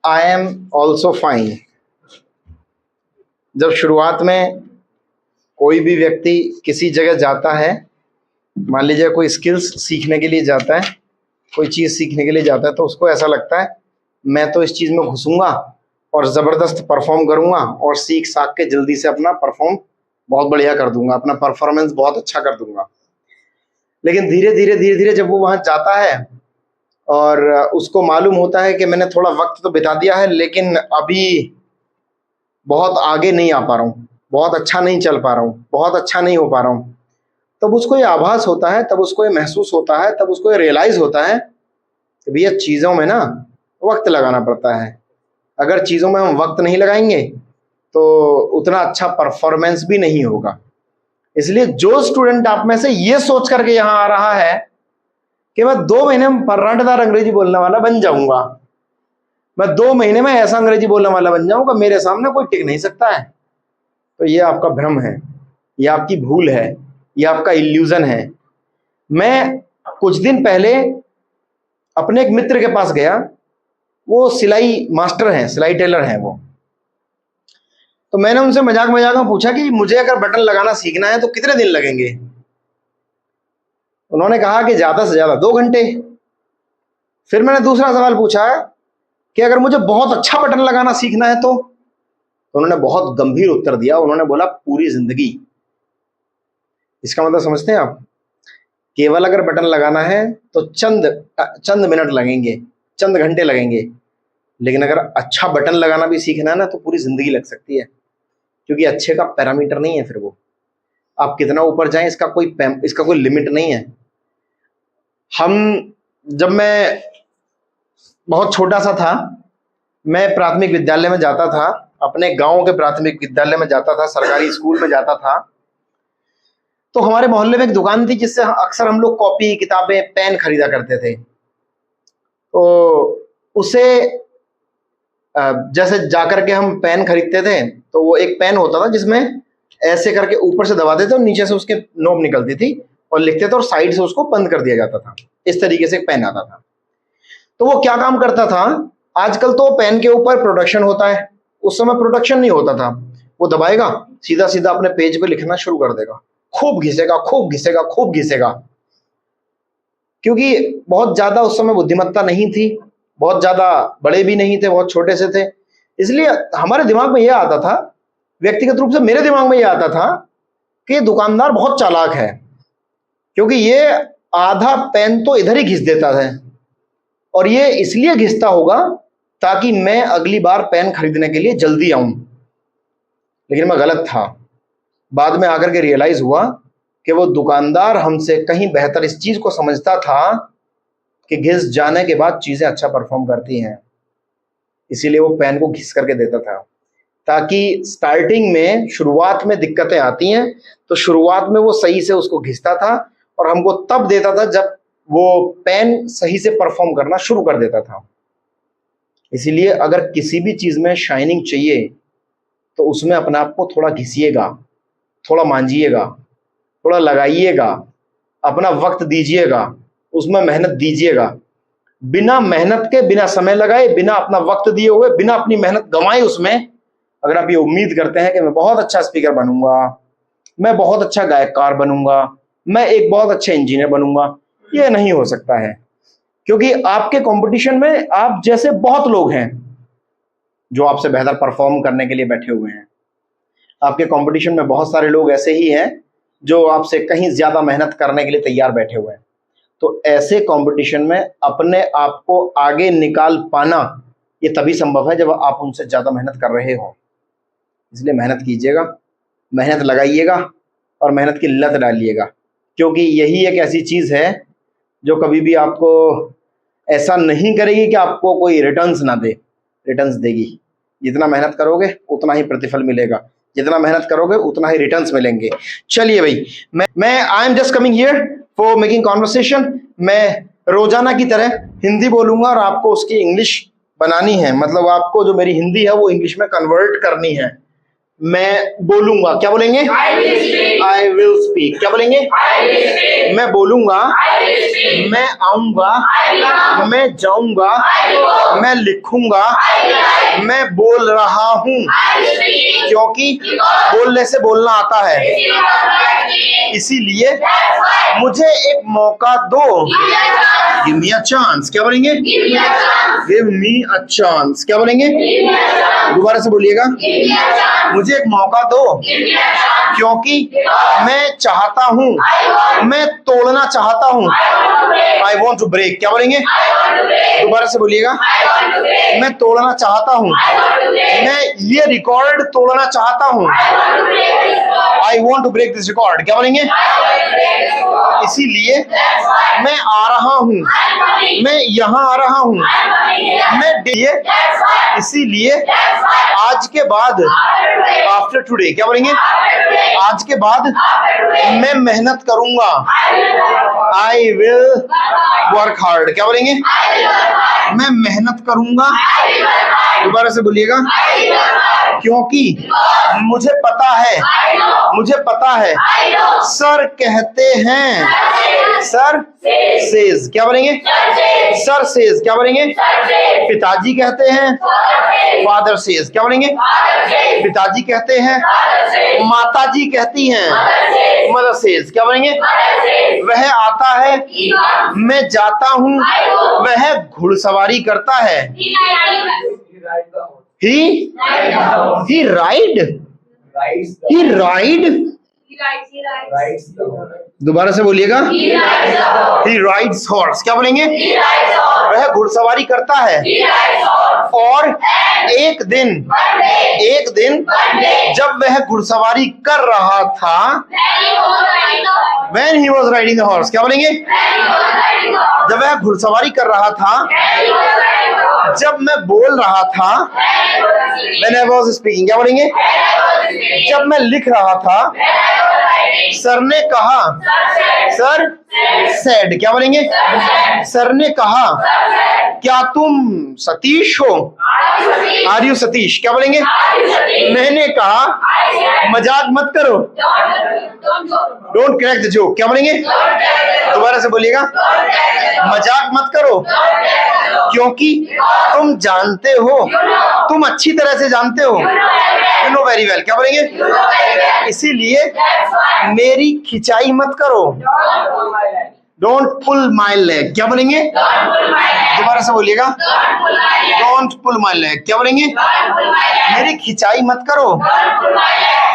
I am also fine. जब शुरुआत में कोई भी व्यक्ति किसी जगह जाता है, मान लीजिए कोई स्किल्स सीखने के लिए जाता है, कोई चीज़ सीखने के लिए जाता है, तो उसको ऐसा लगता है मैं तो इस चीज़ में घुसूंगा और ज़बरदस्त परफॉर्म करूंगा और सीख साख के जल्दी से अपना परफॉर्म बहुत बढ़िया कर दूंगा, अपना परफॉर्मेंस बहुत अच्छा कर दूंगा। लेकिन धीरे धीरे जब वो वहाँ जाता है और उसको मालूम होता है कि मैंने थोड़ा वक्त तो बिता दिया है, लेकिन अभी बहुत आगे नहीं आ पा रहा हूँ, बहुत अच्छा नहीं चल पा रहा हूँ, बहुत अच्छा नहीं हो पा रहा हूँ, तब उसको ये आभास होता है, तब उसको ये महसूस होता है, तब उसको ये रियलाइज होता है कि भैया चीज़ों में ना वक्त लगाना पड़ता है। अगर चीज़ों में हम वक्त नहीं लगाएंगे तो उतना अच्छा परफॉर्मेंस भी नहीं होगा। इसलिए जो स्टूडेंट आप में से ये सोच करके यहाँ आ रहा है कि मैं 2 महीने में पर्राटेदार अंग्रेजी बोलने वाला बन जाऊंगा, मैं 2 महीने में ऐसा अंग्रेजी बोलने वाला बन जाऊंगा मेरे सामने कोई टिक नहीं सकता है, तो ये आपका भ्रम है, ये आपकी भूल है, ये आपका इल्यूजन है। मैं कुछ दिन पहले अपने एक मित्र के पास गया, वो सिलाई मास्टर हैं, सिलाई टेलर हैं वो। तो मैंने उनसे मजाक मजाक में पूछा कि मुझे अगर बटन लगाना सीखना है तो कितने दिन लगेंगे। उन्होंने कहा कि ज़्यादा से ज़्यादा 2 घंटे। फिर मैंने दूसरा सवाल पूछा कि अगर मुझे बहुत अच्छा बटन लगाना सीखना है तो उन्होंने बहुत गंभीर उत्तर दिया, उन्होंने बोला पूरी जिंदगी। इसका मतलब समझते हैं आप? केवल अगर बटन लगाना है तो चंद मिनट लगेंगे, चंद घंटे लगेंगे, लेकिन अगर अच्छा बटन लगाना भी सीखना है ना तो पूरी जिंदगी लग सकती है, क्योंकि अच्छे का पैरामीटर नहीं है। फिर वो आप कितना ऊपर जाएं इसका कोई लिमिट नहीं है। जब मैं बहुत छोटा सा था, मैं प्राथमिक विद्यालय में जाता था, अपने गांव के प्राथमिक विद्यालय में जाता था, सरकारी स्कूल में जाता था। तो हमारे मोहल्ले में एक दुकान थी जिससे अक्सर हम लोग कॉपी किताबें पेन खरीदा करते थे। तो उसे जैसे जाकर के हम पेन खरीदते थे तो वो एक पेन होता था जिसमें ऐसे करके ऊपर से दबाते थे और नीचे से उसके नोक निकलती थी और लिखते थे और साइड से उसको बंद कर दिया जाता था। इस तरीके से एक पेन आता था। तो वो क्या काम करता था, आजकल तो पेन के ऊपर प्रोडक्शन होता है, उस समय प्रोडक्शन नहीं होता था। वो दबाएगा, सीधा सीधा अपने पेज पे लिखना शुरू कर देगा, खूब घिसेगा खूब घिसेगा खूब घिसेगा। क्योंकि बहुत ज्यादा उस समय बुद्धिमत्ता नहीं थी, बहुत ज्यादा बड़े भी नहीं थे, बहुत छोटे से थे, इसलिए हमारे दिमाग में यह आता था, व्यक्तिगत रूप से मेरे दिमाग में यह आता था कि दुकानदार बहुत चालाक है, क्योंकि ये आधा पेन तो इधर ही घिस देता है और ये इसलिए घिसता होगा ताकि मैं अगली बार पेन खरीदने के लिए जल्दी आऊं। लेकिन मैं गलत था। बाद में आकर के रियलाइज हुआ कि वो दुकानदार हमसे कहीं बेहतर इस चीज को समझता था कि घिस जाने के बाद चीजें अच्छा परफॉर्म करती हैं, इसीलिए वो पेन को घिस करके देता था, ताकि स्टार्टिंग में शुरुआत में दिक्कतें आती हैं तो शुरुआत में वो सही से उसको घिसता था और हमको तब देता था जब वो पेन सही से परफॉर्म करना शुरू कर देता था। इसीलिए अगर किसी भी चीज में शाइनिंग चाहिए तो उसमें अपने आप को थोड़ा घिसिएगा, थोड़ा मांजिएगा, थोड़ा लगाइएगा, अपना वक्त दीजिएगा, उसमें मेहनत दीजिएगा। बिना मेहनत के, बिना समय लगाए, बिना अपना वक्त दिए हुए, बिना अपनी मेहनत गंवाए उसमें अगर आप ये उम्मीद करते हैं कि मैं बहुत अच्छा स्पीकर बनूंगा, मैं बहुत अच्छा गायककार बनूंगा, मैं एक बहुत अच्छे इंजीनियर बनूंगा, ये नहीं हो सकता है। क्योंकि आपके कंपटीशन में आप जैसे बहुत लोग हैं जो आपसे बेहतर परफॉर्म करने के लिए बैठे हुए हैं। आपके कंपटीशन में बहुत सारे लोग ऐसे ही हैं जो आपसे कहीं ज्यादा मेहनत करने के लिए तैयार बैठे हुए हैं। तो ऐसे कंपटीशन में अपने आप को आगे निकाल पाना ये तभी संभव है जब आप उनसे ज्यादा मेहनत कर रहे हो। इसलिए मेहनत कीजिएगा, मेहनत लगाइएगा और मेहनत की लत डालिएगा, क्योंकि यही एक ऐसी चीज है जो कभी भी आपको ऐसा नहीं करेगी कि आपको कोई रिटर्न्स ना दे, रिटर्न्स देगी। जितना मेहनत करोगे उतना ही प्रतिफल मिलेगा, जितना मेहनत करोगे उतना ही रिटर्न्स मिलेंगे। चलिए भाई, मैं I am just coming here for making conversation. मैं रोजाना की तरह हिंदी बोलूंगा और आपको उसकी इंग्लिश बनानी है, मतलब आपको जो मेरी हिंदी है वो इंग्लिश में कन्वर्ट करनी है। मैं बोलूंगा। क्या बोलेंगे? I will speak. क्या बोलेंगे? मैं बोलूंगा, मैं आऊंगा, मैं जाऊंगा, मैं लिखूंगा, मैं बोल रहा हूं, क्योंकि बोलने से बोलना आता है। इसीलिए मुझे एक मौका दो। Give me a chance. क्या बोलेंगे? Give me a chance. क्या बोलेंगे? दोबारा से बोलिएगा। मुझे एक मौका दो, क्योंकि मैं चाहता हूं, मैं तोड़ना चाहता हूं। I want to break. क्या बोलेंगे? दोबारा से बोलिएगा। मैं तोड़ना चाहता हूं, मैं ये रिकॉर्ड तोड़ना चाहता हूं। I want to break this record. क्या बोलेंगे? इसीलिए मैं आ रहा हूं, मैं यहां आ रहा हूं, मैं इसीलिए आज के बाद, आफ्टर टुडे। क्या बोलेंगे? आज के बाद मैं मेहनत करूंगा। I will work hard. क्या बोलेंगे? मैं मेहनत करूंगा। दोबारा से बोलिएगा। क्योंकि मुझे पता है, मुझे पता है, सर कहते हैं, सर सेज। क्या बोलेंगे? Sir says. क्या बोलेंगे? पिताजी कहते हैं, फादर सेज। क्या बोलेंगे? पिताजी कहते हैं, माताजी कहती हैं, मदर सेज। क्या बोलेंगे? वह आता है, मैं जाता हूं, वह घुड़सवारी करता है। He ride? He ride? दोबारा से बोलिएगा। He rides horse। क्या बोलेंगे? वह घुड़सवारी करता है। और एक दिन जब वह घुड़सवारी कर रहा था, when he was riding the horse। क्या बोलेंगे? जब वह घुड़सवारी कर रहा था, जब मैं बोल रहा था, when I was speaking। क्या बोलेंगे? जब मैं लिख रहा था, सर ने कहा, सर सेड। क्या बोलेंगे? सर ने कहा, क्या तुम सतीश हो? Are you Satish? क्या बोलेंगे? मैंने कहा, मजाक मत करो, डोंट क्रैक द जोक। क्या बोलेंगे? दोबारा से बोलिएगा। मजाक मत करो, क्योंकि तुम जानते हो, तुम अच्छी तरह से जानते हो। You know very well. क्या बोलेंगे? इसीलिए मेरी खिंचाई मत करो, डोंट पुल माई लेग। क्या बोलेंगे? दोबारा से बोलिएगा। Don't pull my leg. क्या बोलेंगे? मेरी खिंचाई मत करो,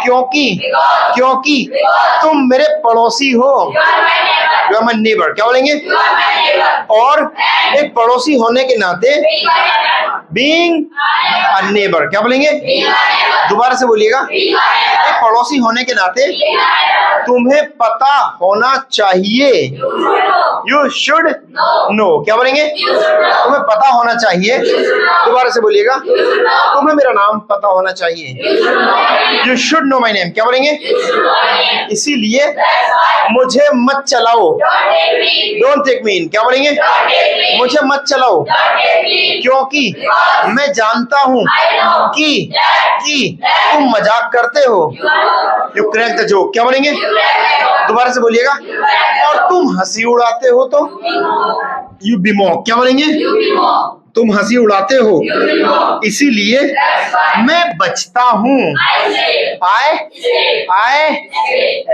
क्योंकि तुम मेरे पड़ोसी हो। You are my neighbour. क्या बोलेंगे? और एक पड़ोसी होने के नाते, बीइंग अ नेबर। क्या बोलेंगे? दोबारा से बोलिएगा। एक पड़ोसी होने के नाते तुम्हें पता होना चाहिए। You should know. क्या बोलेंगे? तुम्हें पता होना चाहिए। दोबारा से बोलिएगा। तुम्हें मेरा नाम पता होना चाहिए। You should know my name. क्या बोलेंगे? इसीलिए मुझे मत चलाओ, डोंट टेक मी इन। क्या बोलेंगे? मुझे मत चलाओ, क्योंकि मैं जानता हूं कि तुम मजाक करते हो। You crack the joke. क्या बोलेंगे? दोबारा से बोलिएगा। और तुम हंसी उड़ाते हो तो, यू बिमॉक। क्या बोलेंगे? तुम हंसी उड़ाते हो, इसीलिए मैं बचता हूं। I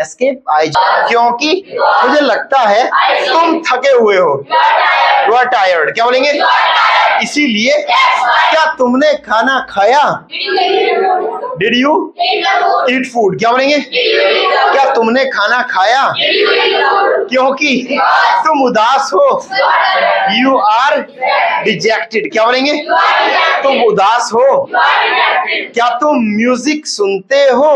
escape. क्योंकि मुझे लगता है तुम थके हुए हो। You are tired. क्या बोलेंगे? इसीलिए क्या तुमने खाना खाया? Did you eat food? क्या बोलेंगे? क्या तुमने खाना खाया? क्योंकि तुम उदास हो। You are dejected. क्या बोलेंगे? तुम उदास हो। क्या तुम म्यूजिक सुनते हो?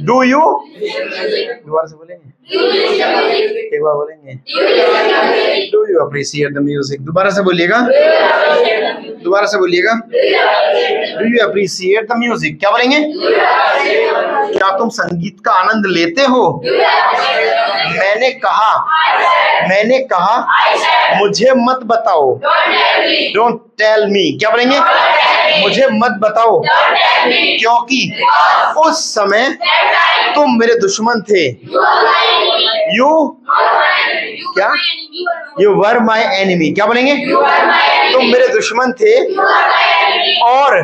Do you? दोबारा से बोलेंगे। एक बार बोलेंगे। Do you appreciate the music? दोबारा से बोलिएगा। दोबारा से बोलिएगा। Do you appreciate the music? क्या बोलेंगे? क्या तुम संगीत का आनंद लेते हो? मैंने कहा मुझे मत बताओ। Don't tell me. क्या बोलेंगे? मुझे मत बताओ, क्योंकि उस समय तुम मेरे दुश्मन थे। यू क्या? You were my enemy. क्या बोलेंगे? तुम मेरे दुश्मन थे और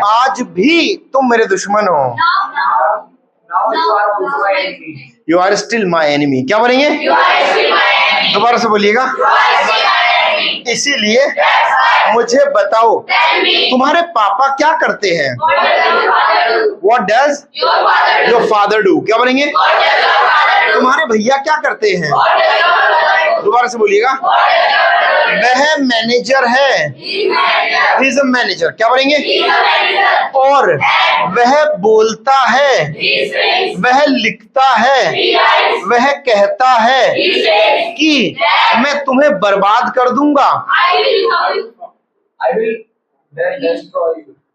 आज भी तुम मेरे दुश्मन हो। You are still my enemy. क्या बोलेंगे? दोबारा से बोलिएगा। इसीलिए मुझे बताओ, तुम्हारे पापा क्या करते हैं? What does your father do? क्या बोलेंगे? तुम्हारे भैया क्या करते हैं? दोबारा से बोलिएगा। वह मैनेजर है। He is a manager। क्या बोलेंगे? और वह बोलता है, वह लिखता है, वह कहता है कि मैं तुम्हें बर्बाद कर दूंगा।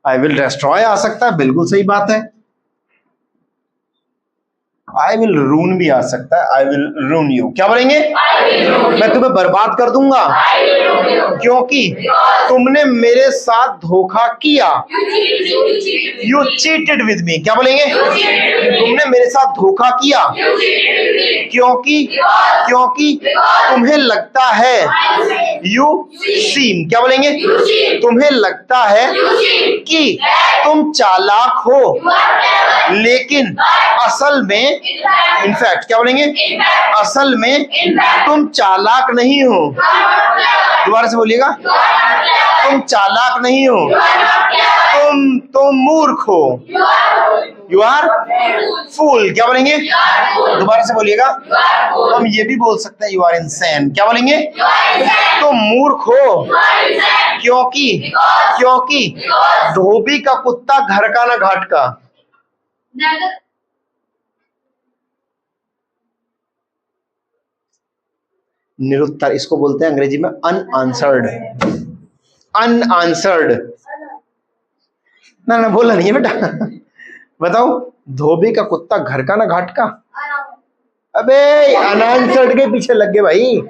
I will destroy आ सकता है, बिल्कुल सही बात है। I will ruin भी आ सकता है, I will ruin you। क्या बोलेंगे? मैं तुम्हें बर्बाद कर दूंगा क्योंकि तुमने मेरे साथ धोखा किया। You cheated with me। क्या बोलेंगे? तुमने मेरे साथ धोखा किया क्योंकि तुम्हें लगता है। You seem। क्या बोलेंगे? तुम्हें लगता है कि तुम चालाक हो, लेकिन असल में इनफैक्ट। क्या बोलेंगे? असल में तुम चालाक नहीं हो। दोबारा से बोलिएगा। तुम चालाक नहीं हो, तुम मूर्ख हो। You are fool. क्या बोलेंगे? दोबारा से बोलिएगा। हम ये भी बोल सकते हैं, यू आर इनसेन। क्या बोलेंगे? तुम मूर्ख हो क्योंकि धोबी का कुत्ता घर का ना घाट का। निरुत्तर, इसको बोलते हैं अंग्रेजी में अनआंसर्ड। अनआंसर्ड ना बोला नहीं है बेटा। बताओ, धोबी का कुत्ता घर का ना घाट का। अबे अनआंसर्ड के पीछे लग गए भाई।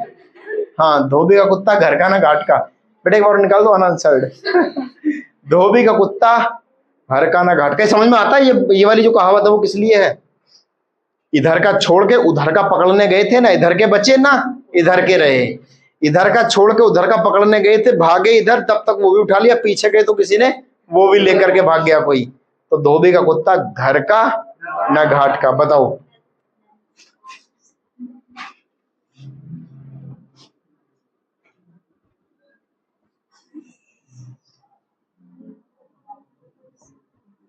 हाँ, धोबी का कुत्ता घर का ना घाट का। बेटा एक बार निकाल दो अनआंसर्ड। धोबी का कुत्ता घर का ना घाट का। समझ में आता है ये वाली जो कहावत है वो किस लिए है? इधर का छोड़ के उधर का पकड़ने गए थे ना, इधर के बचे ना इधर के रहे। इधर का छोड़ के उधर का पकड़ने गए थे, भागे इधर, तब तक वो भी उठा लिया। पीछे गए तो किसी ने वो भी लेकर के भाग गया कोई। तो धोबी का कुत्ता घर का ना घाट का। बताओ।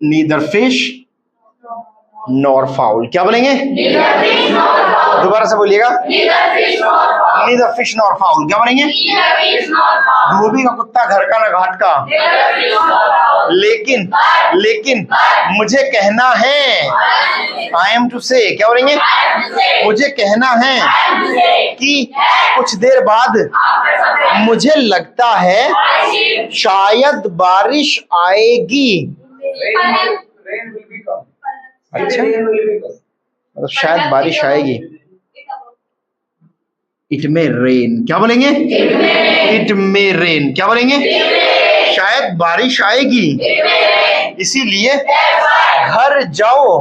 Neither fish nor foul. क्या बोलेंगे? दोबारा से बोलिएगा। Neither fish nor foul. क्या बोलेंगे? धोबी का कुत्ता घर का ना घाट का। लेकिन मुझे कहना है, आई एम टू से। क्या बोलेंगे? मुझे कहना है कि कुछ देर बाद मुझे लगता है शायद बारिश आएगी। अच्छा, मतलब शायद बारिश आएगी। It may rain. क्या बोलेंगे? It may rain. क्या बोलेंगे? शायद बारिश आएगी, इसीलिए घर जाओ।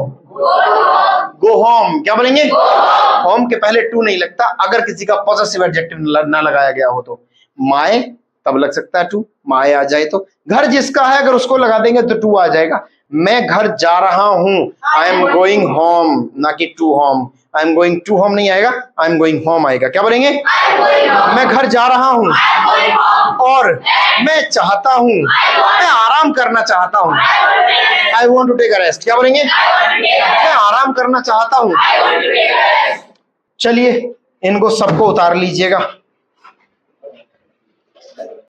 Go home. क्या बोलेंगे? होम के पहले टू नहीं लगता अगर किसी का पॉजिटिव एडजेक्टिव ना लगाया गया हो तो। माय तब लग सकता है टू, माय आ जाए तो। घर जिसका है अगर उसको लगा देंगे तो टू आ जाएगा। मैं घर जा रहा हूं, आई एम गोइंग होम, ना कि to home. I am going to home नहीं आएगा, आई एम गोइंग होम आएगा। क्या बोलेंगे? मैं घर जा रहा हूं और मैं चाहता हूं, मैं आराम करना चाहता हूं। I want to take a rest. क्या बोलेंगे? मैं आराम करना चाहता हूं। चलिए इनको सबको उतार लीजिएगा।